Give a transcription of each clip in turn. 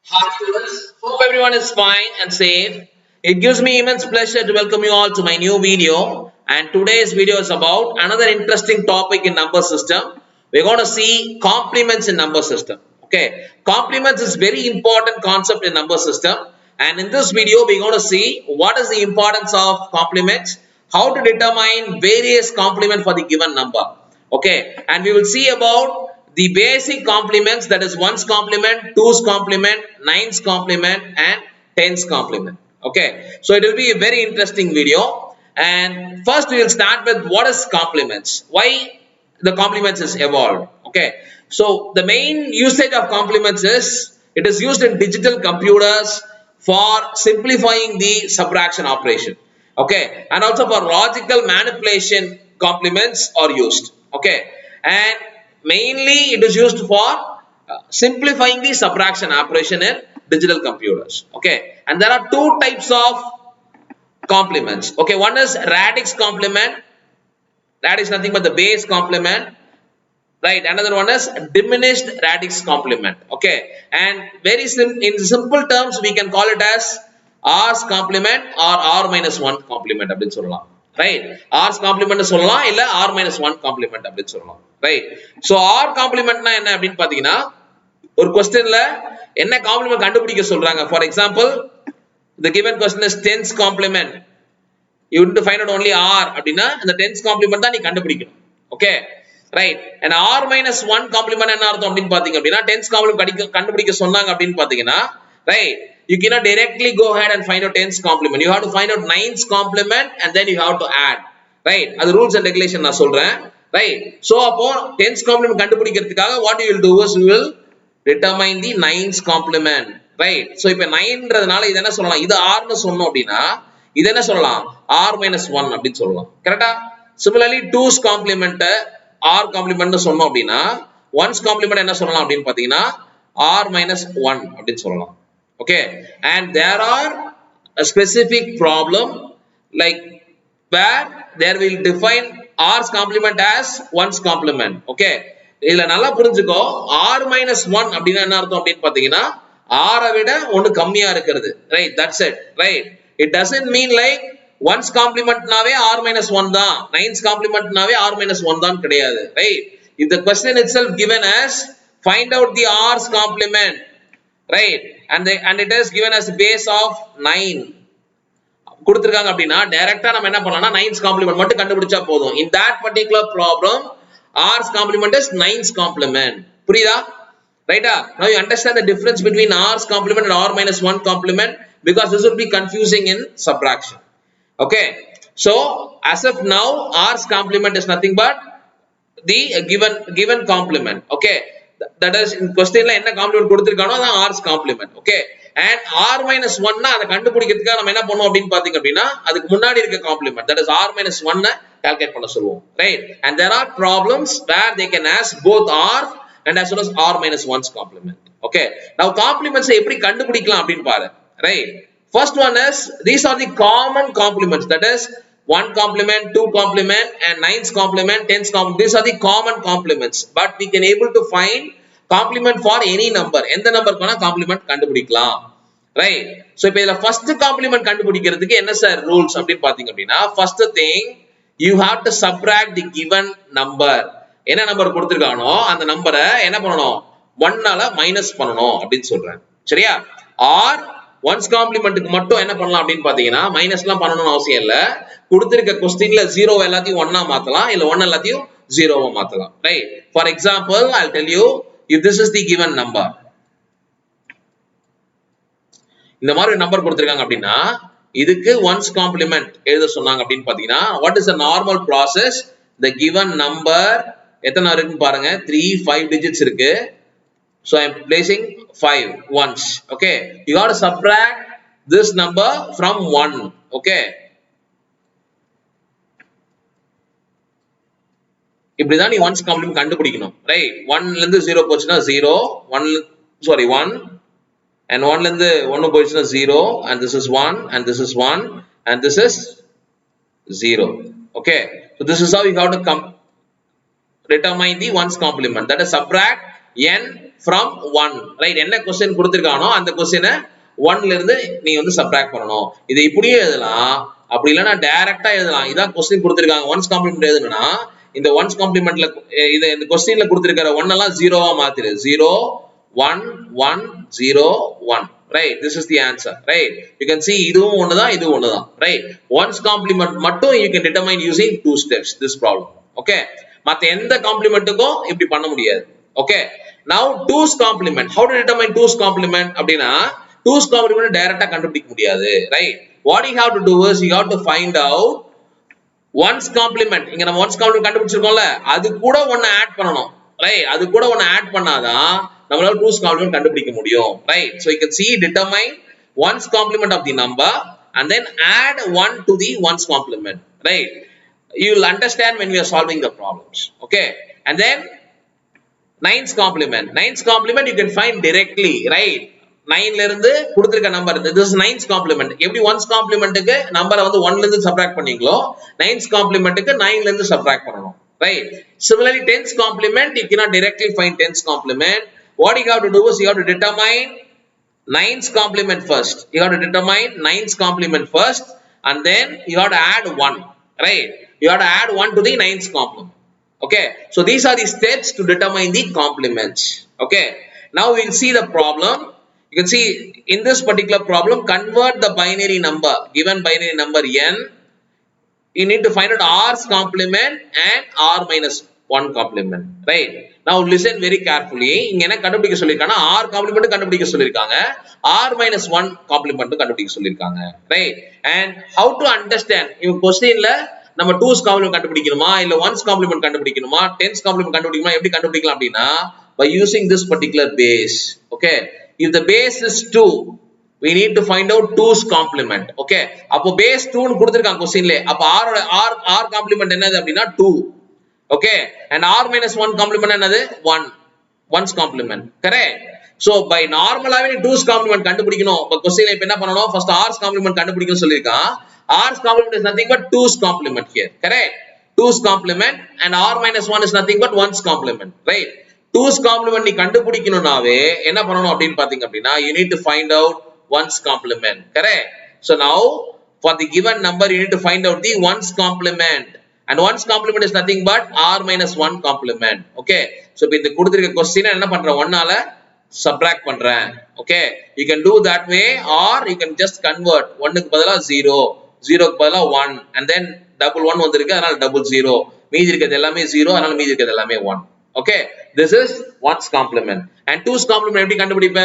Hi students, hope everyone is fine and safe. It gives me immense pleasure to welcome you all to my new video, and today's video is about another interesting topic in number system. We're going to see complements in number system. Okay, complements is very important concept in number system, and in this video we're going to see what is the importance of complements, how to determine various complement for the given number. Okay, and we will see about the basic complements, that is 1's complement, 2's complement, 9's complement and 10's complement. Okay, so it will be a very interesting video, and first we will start with what is complements, why the complements is evolved. Okay, so the main usage of complements is it is used in digital computers for simplifying the subtraction operation. Okay, and also for logical manipulation complements are used. Okay, and mainly it is used for simplifying the subtraction operation in digital computers. Okay, and there are two types of complements. Okay, one is radix complement, that is nothing but the base complement, right? Another one is diminished radix complement. Okay, and very in simple terms we can call it as r's complement or r minus 1 complement அப்படினு சொல்லலாம், right? r's complement சொல்லலாம் இல்ல r minus 1 complement அப்படினு சொல்லலாம், right? so r complementனா என்ன அப்படினு பாத்தீங்கன்னா, ஒரு क्वेश्चनல என்ன காம்ப்ளிமென்ட் கண்டுபிடிக்க சொல்றாங்க. for example, the given question is 10's complement, you need to find out only r அப்படினா அந்த 10's complement தான் நீ கண்டுபிடிக்கணும். okay, right? and r minus 1 complement என்ன அர்த்தம் அப்படினு பாத்தீங்க அப்படினா 10's complement கண்டுபிடிக்க சொன்னாங்க அப்படினு பாத்தீங்கன்னா, right, you cannot directly go ahead and find out 10's complement, you have to find out 9's complement and then you have to add, right? அது rules and regulation நான் சொல்றேன், right? so அப்போ 10's complement கண்டுபிடிக்கிறதுக்காக what you will do is you will determine the 9's complement, right? so இப்போ 9ன்றதுனால இது என்ன சொல்லலாம், இது r னு சொன்னோம் அப்படினா இது என்ன சொல்லலாம், r minus 1 அப்படினு சொல்லலாம். கரெக்ட்டா? similarly 2's complement r complement னு சொன்னோம் அப்படினா 1's complement என்ன சொல்லலாம் அப்படினு பாத்தீங்கன்னா r minus 1 அப்படினு சொல்லலாம். okay, and there are a specific problem like where there will define r's complement as 1's complement. okay, இதுல நல்லா புரிஞ்சுக்கோ, r minus 1 அப்படினா என்ன அர்த்தம் அப்படினு பாத்தீங்கன்னா r விட ஒன்னு கம்மியா இருக்குது, right? that's it, right? it doesn't mean like 1's complement நாவே r minus 1 தான், 9's complement நாவே r minus 1 தான் கிடையாது, right? if the question itself given as find out the r's complement, right, and it is given as base of 9 கொடுத்திருக்காங்க அப்படினா டைரக்ட்டா நம்ம என்ன பண்ணலாம்னா 9's complement மட்டும் கண்டுபிடிச்சா போதும். in that particular problem r's complement is 9's complement. புரியுதா? ரைட்டா? now you understand the difference between r's complement and r minus 1 complement, because this would be confusing in subtraction. okay, so as of now r's complement is nothing but the given complement. okay, that is in question la enna complement கொடுத்திருக்கானோ அதான் r's complement. okay, and r minus 1 னா அத கண்டுபிடிக்கிறதுக்கு நம்ம என்ன பண்ணுவோம் அப்படினு பாத்தீங்க அப்படினா அதுக்கு முன்னாடி இருக்க complement, that is r minus 1 ன கால்குலேட் பண்ண சொல்லுவோம், right? and there are problems where they can ask both r and as well as r minus 1's complement. okay, now complements எப்படி கண்டுபிடிக்கலாம் அப்படினு பாரு, right? first one is these are the common complements, that is 1 complement, 2 complement and 9's complement, 10's complement. these are the common complements, but we can able to find complement for any number. எந்த நம்பருக்கு வேணா complement கண்டுபிடிக்கலாம், right? so இப்போ இதுல first complement கண்டுபிடிக்கிறதுக்கு என்ன sir rules அப்படினு பாத்தீங்க அப்படினா, first thing you have to subtract the given number. என்ன நம்பர் கொடுத்திருக்கானோ அந்த நம்பரை என்ன பண்ணணும், 1 னால மைனஸ் பண்ணணும் அப்படினு சொல்றேன், சரியா? or 1's complementக்கு மட்டும் என்ன பண்ணலாம் அப்படினு பாத்தீங்கன்னா மைனஸ்லாம் பண்ணணும்னு அவசியம் இல்ல, கொடுத்திருக்க क्वेश्चनல 0 எல்லாத்தையும் 1 ஆ மாத்தலாம், இல்ல 1 எல்லாத்தையும் 0 ஆ மாத்தலாம், right? for example I'll tell you, if this is the given number, இந்த மாதிரி ஒரு நம்பர் கொடுத்திருக்காங்க அப்படினா இதுக்கு 1's complement எழுத சொன்னாங்க அப்படினு பாத்தீங்கன்னா what is the normal process, the given number எத்தனை இருக்குன்னு பாருங்க, 3 5 digits இருக்கு, so I am placing 5 ones. okay, you got to subtract this number from 1. okay, இப்படி தான் நீ 1's complement கண்டுபிடிக்கணும், right? 1 ல இருந்து 0 போச்சுனா 0, 1 and 1 ல இருந்து 1 போச்சுனா 0, and this is 1 and this is 1 and this is 0. okay, so this is how you have to determine the 1's complement, that is subtract n from 1 right என்ன question கொடுத்திருக்கானோ அந்த question 1 ல இருந்து நீ வந்து subtract பண்ணனும் இது இப்படியே எழுதலாம் அப்படி இல்லனா டைரக்ட்டா எழுதலாம் இதான் question கொடுத்திருக்காங்க 1's complement எழுதணும்னா இந்த 1's complementல இது இந்த questionல கொடுத்திருக்கிற 1 எல்லாம் 0 ஆ மாத்திரு 0 1 1 0 1 right this is the answer right you can see இதுவும் ஒண்ணுதான் இதுவும் ஒண்ணுதான் right 1's complement மட்டும் you can determine using two steps this problem okay மத்த எந்த காம்ப்ளிமென்ட்டுக்கும் இப்படி பண்ண முடியாது okay now 2's complement how to determine 2's complement அப்படினா 2's complement டைரக்ட்டா கண்டுபிடிக்க முடியாது right what you have to do is you have to find out 1's complement இங்க நம்ம 1's complement கண்டுபிடிச்சிருக்கோம்ல அது கூட ஒண்ணு ஆட் பண்ணனும் right அது கூட ஒண்ணு ஆட் பண்ணாதான் நம்மளால 2's complement கண்டுபிடிக்க முடியும் right so you can see determine 1's complement of the number and then add 1 to the 1's complement right you will understand when we are solving the problems okay and then 9's complement you can find directly right 9 ல இருந்து கொடுத்திருக்க number this is 9's complement எப்படி 1's complement க்கு நம்பரை வந்து 1 ல இருந்து subtract பண்ணீங்களோ 9's complement க்கு 9 ல இருந்து சப்ட்ராக்ட் பண்ணனும் right similarly 10's complement you cannot directly find 10's complement what you have to do is you have to determine 9's complement first you have to determine 9's complement first and then you have to add 1 right you have to add 1 to the 9's complement okay so these are the steps to determine the complements okay now we will see the problem you can see in this particular problem convert the binary number given binary number n you need to find out r's complement and r minus 1 complement right now listen very carefully இங்க என்ன கண்டுபிடிக்க சொல்லிருக்கானா r complement கண்டுபிடிக்க சொல்லிருக்காங்க r minus 1 complement கண்டுபிடிக்க சொல்லிருக்காங்க right and how to understand இந்த क्वेश्चनல நம்ம 2's complement கண்டுபிடிக்கணுமா இல்ல 1's complement கண்டுபிடிக்கணுமா 10's complement கண்டுபிடிக்கணுமா எப்படி கண்டுபிடிக்கலாம் அப்படினா by using this particular base okay if the base is 2 we need to find out 2's complement okay அப்போ base 2 னு கொடுத்திருக்காங்க क्वेश्चनல அப்ப r complement என்னது அப்படினா 2 okay and r minus 1 complement என்னது 1's complement correct so by normally 2's complement கண்டுபிடிக்கணும் அப்ப क्वेश्चनல இப்ப என்ன பண்ணனும் first r's complement கண்டுபிடிக்கணும் சொல்லிருக்கான் r's complement is nothing but 2's complement here correct 2's complement and r minus 1 is nothing but 1's complement right 2's complement நீ கண்டுபிடிக்கணும்னாவே என்ன பண்ணனும் அப்படினு பாத்தீங்க அப்படினா you need to find out 1's complement correct so now for the given number you need to find out the 1's complement and 1's complement is nothing but r minus 1 complement okay so இப்ப இந்த கொடுத்திருக்க question என்ன பண்றேன் 1 ஆல subtract பண்றேன் okay you can do that way or you can just convert 1 க்கு பதிலா 0 0 க்கு பதிலா 1 and then double 1 வந்திருக்கு அதனால double 0 மீதி இருக்குது எல்லாமே 0 அதனால மீதி இருக்குது எல்லாமே 1 okay this is 1's complement and 2's complement எப்படி கண்டுபிடிப்ப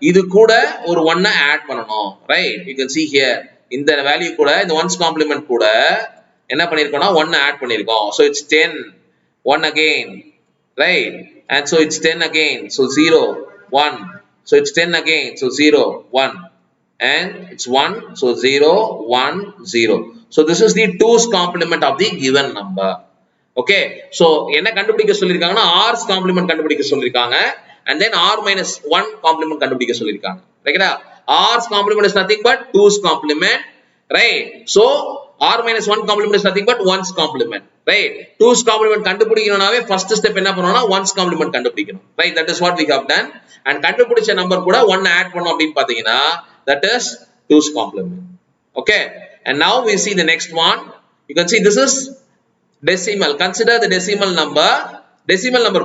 இது கூட ஒரு 1 ஆட் பண்ணனும் right you can see here இந்த வேல்யூ கூட இந்த 1's complement கூட என்ன பண்ணிருக்கோம்னா 1 ஆட் பண்ணிருக்கோம் so it's 10 1 again right and so it's 10 again so 0 1 so it's 10 again so 0 1 and it's 1 so 0 1 0 so this is the 2's complement of the given number okay so என்ன கண்டுபிடிக்க சொல்லிருக்காங்கன்னா r's complement கண்டுபிடிக்க சொல்லிருக்காங்க and then r minus 1 complement கண்டுபிடிக்க சொல்லிருக்காங்க ரைட்டா r's complement is nothing but 2's complement right so r minus 1 complement is nothing but 1's complement right 2's complement கண்டுபிடிக்கணும்னாவே first step என்ன பண்ணனும்னா 1's complement கண்டுபிடிக்கணும் right that is what we have done and கண்டுபிடிச்ச number கூட 1 add பண்ணனும் அப்படினு பாத்தீங்கன்னா that is 2's complement okay and now we see the next one you can see this is decimal consider the decimal number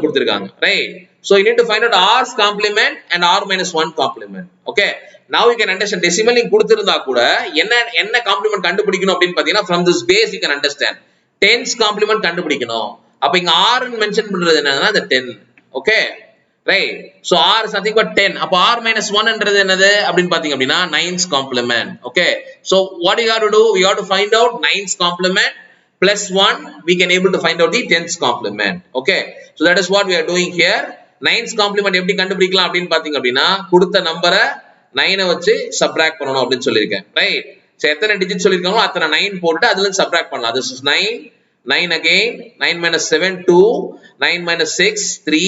கொடுத்திருக்காங்க right so you need to find out r's complement and r minus 1 complement okay now you can understand decimal நீங்க கொடுத்திருந்தா கூட என்ன complement கண்டுபிடிக்கணும் அப்படினு பாத்தீங்கன்னா from this base you can understand 10's complement கண்டுபிடிக்கணும் அப்ப இங்க r ன்னு மென்ஷன் பண்றது என்னன்னா the 10 okay right so r is nothing but 10 அப்ப r minus 1 என்றது என்னது அப்படினு பாத்தீங்க அப்படினா 9's complement okay so what you have to do we have to find out 9's complement plus 1 we can able to find out the 10's complement okay so that is what we are doing here 9's complement எப்படி கண்டுபிடிக்கலாம் அப்படினு பாத்தீங்க அப்படினா கொடுத்த நம்பரை 9 வச்சு subtract பண்ணனும் அப்படினு சொல்லிருக்கேன் ரைட் சோ எத்தனை டிஜிட் சொல்லிருக்காங்களோ அத்தனை 9 போட்டு அதுல இருந்து சப்ட்ராக்ட் பண்ணலாம் this is 9 again 9 minus 7 2 9 minus 6 3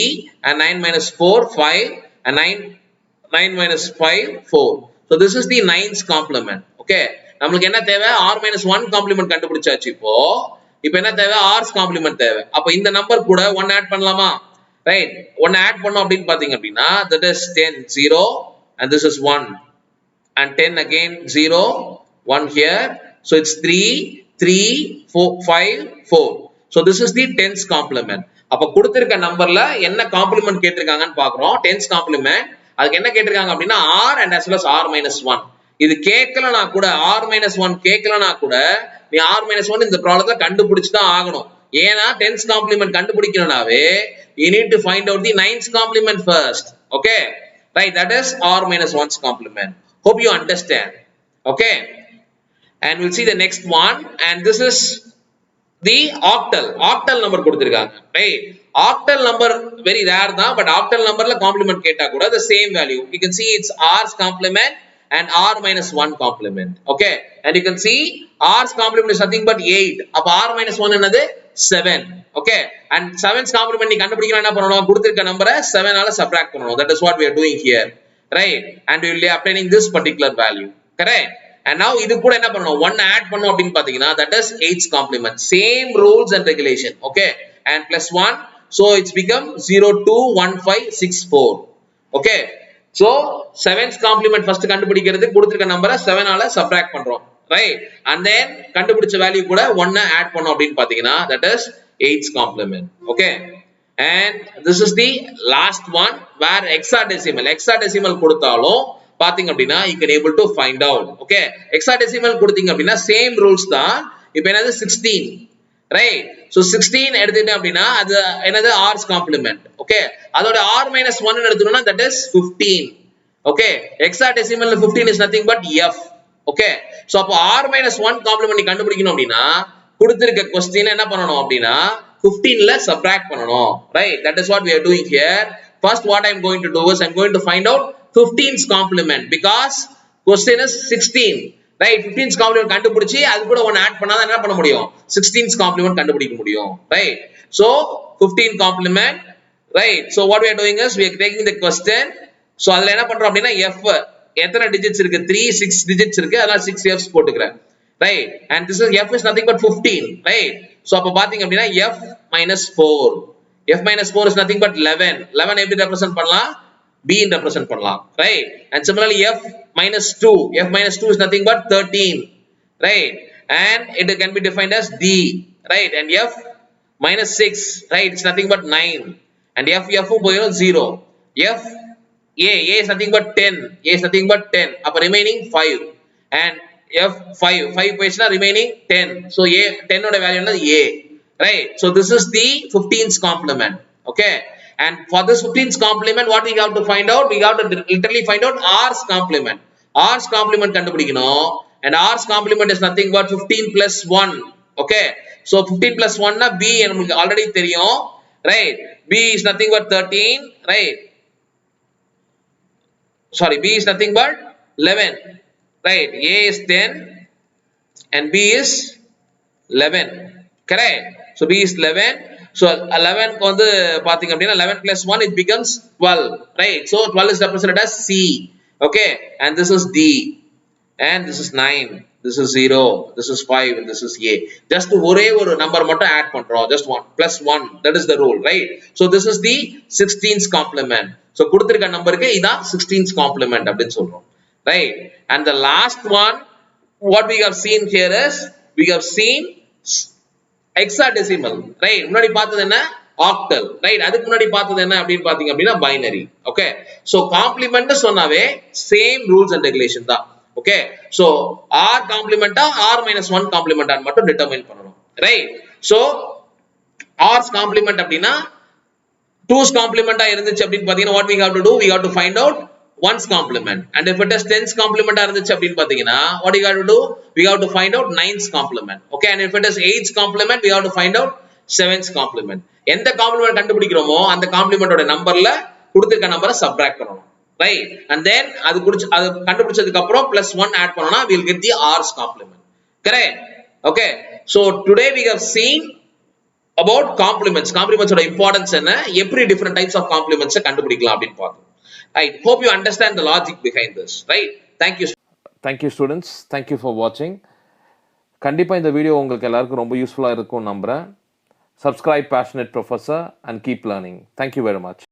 and 9 minus 4 5 and 9 minus 5 4 so this is the 9's complement okay நமக்கு என்ன தேவை r minus 1 complement கண்டுபிடிச்சாச்சு இப்போ என்ன தேவை r's complement தேவை அப்ப இந்த நம்பர் கூட 1 ஆட் பண்ணலாமா right? One add பண்ணோம் அப்படின்னு பாத்தீங்க அப்படின்னா that is 10 0 and this is 1 and 10 again 0 1 here, so it's 3 3 4 5 4. So this is the 10's complement. அப்ப கொடுத்திருக்க நம்பர்ல என்ன காம்ப்ளிமெண்ட் கேட்டிருக்காங்கன்னு பாக்குறோம். 10's complement அதுக்கு என்ன கேட்டிருக்காங்க அப்படின்னா r and as well as r minus 1. இது கேட்கலனா கூட r minus 1 கேட்கலனா கூட நீ r minus 1 இந்த ப்ராப்ளத்தை கண்டுபிடிச்சு தான் ஆகணும். ஏனா 10's complement கண்டுபிடிக்கணும்னாவே you need to find out the 9's complement first. Okay, right? That is r minus 1's complement. Hope you understand. Okay, and we'll see the next one, and this is the octal number கொடுத்திருக்காங்க, right? Octal number very rare தான், but octal numberல complement கேட்டா கூட the same value. You can see it's r's complement and r minus 1 complement. Okay, and you can see r's complement is nothing but 8. அப்ப r minus 1 என்னது 7. Okay, and 7's complement நீ கண்டுபிடிக்கணும் என்ன பண்ணணும், கொடுத்திருக்க நம்பரை 7 ஆல subtract பண்ணணும். That is what we are doing here, right? And we will be obtaining this particular value, correct? And now இது கூட என்ன பண்ணணும், 1 add பண்ணோம் அப்படின்னு பாத்தீங்கன்னா that is 8's complement, same rules and regulation. Okay, and plus 1, so it's become 0 2 1 5 6 4. Okay, so 7's complement first கண்டுபிடிக்கிறது கொடுத்திருக்க நம்பரை 7 ஆல subtract பண்றோம், right? And then கண்டுபிடிச்ச வேல்யூ கூட 1 add பண்ணோம் அப்படின்னு பாத்தீங்கன்னா that is 8's complement. Okay, and this is the last one where hexadecimal கொடுத்தாலும் பாத்தீங்க அப்படினா you can able to find out. Okay, hexadecimal கொடுத்தீங்க அப்படினா same rules தான். இப்போ என்னது 16, right? So 16 எடுத்துட்டே அப்படினா அது என்னது r's complement. Okay, அதோட r minus 1 ன்னு எடுத்துட்டோம்னா that is 15. Okay, hexadecimal 15 is nothing but f. Okay, so அப்போ r minus 1 complement நீ கண்டுபிடிக்கணும் அப்படினா கொடுத்திருக்க क्वेश्चन என்ன பண்ணனும் அப்படினா 15 ல subtract பண்ணனும், right? That is what we are doing here. First what I am going to do is I am going to find out 15's complement because question is 16, right? 15's complement கண்டுபிடிச்சி அது கூட 1 add பண்ணாதான் என்ன பண்ண முடியும், 16's complement கண்டுபிடிக்க முடியும், right? So 15 complement, right? So what we are doing is we are taking the question. So அதுல என்ன பண்றோம் அப்படினா f எத்தனை digits இருக்கு, 3 6 digits இருக்கு, அதனால 6 f's போட்டுக்கறேன், right? And this is f is nothing but 15, right? So அப்ப பாத்தீங்க அப்படினா f minus 4, f minus 4 is nothing but 11. 11 எப்படி represent பண்ணலாம், b in represent பண்ணலாம், right? And similarly f minus 2, f minus 2 is nothing but 13, right? And it can be defined as d, right? And f minus 6, right, it's nothing but 9. And f போயிடும் 0. f a is nothing but 10, a is nothing but 10, அப்ப remaining 5. And f 5 போயிடுச்சுனா remaining 10. So a 10 ஓட value என்னது a, right? So this is the 15's complement. Okay, and for this 15's complement what we have to find out, we have to literally find out r's complement. R's complement கண்டுபிடிக்கணும், and r's complement is nothing but 15 plus 1. Okay, so 15 plus 1 na b நமக்கு already தெரியும், right? b is nothing but 13, right? Sorry, b is nothing but 11, right? a is 10 and b is 11, correct? So b is 11. So 11 க்கு வந்து பாத்தீங்க அப்படினா 11 plus 1 it becomes 12, right? So 12 is represented as c. Okay, and this is d, and this is 9, this is 0, this is 5, and this is a. Just ஒரே ஒரு number மட்டும் add பண்றோம், just 1 plus 1, that is the rule, right? So this is the 16's complement. So கொடுத்திருக்க நம்பருக்கு இதான் 16's complement அப்படினு சொல்றோம், right? And the last one what we have seen here is we have seen hexadecimal, right? முன்னாடி பார்த்தது என்ன, octal, right? அதுக்கு முன்னாடி பார்த்தது என்ன அப்படினு பாத்தீங்க அப்படினா binary. Okay, so complement சொன்னாவே same rules and regulation தான். Okay, so r complement r minus 1 complement மட்டும் determine பண்ணனும், right? So r's complement அப்படினா 2's complement இருந்துச்சு அப்படினு பாத்தீங்கன்னா what we have to do, we have to find out 1's complement. And if it is 10's complement இருந்துச்சு அப்படினு பாத்தீங்கன்னா what we have to do, we have to find out 9's complement. Okay, and if it is 8's complement, we have to find out 7's complement. எந்த complement கண்டுபிடிக்கிறோமோ அந்த complement ஓட நம்பர்ல கொடுத்திருக்க நம்பரை subtract பண்ணனும், right? And then அது கண்டுபிடிச்சதுக்கு அப்புறம் plus 1 add பண்ணோம்னா we will get the r's complement, correct? Okay, so today we have seen about complements ஓட importance என்ன, எப்படி different types of complements கண்டுபிடிக்கலாம் அப்படினு பார்த்தோம். I hope you understand the logic behind this, right? Thank you students, thank you for watching. கண்டிப்பா இந்த video உங்களுக்கு எல்லாருக்கும் ரொம்ப யூஸ்ஃபுல்லா இருக்கும் நம்புறேன். Subscribe Passionate Professor and keep learning. Thank you very much.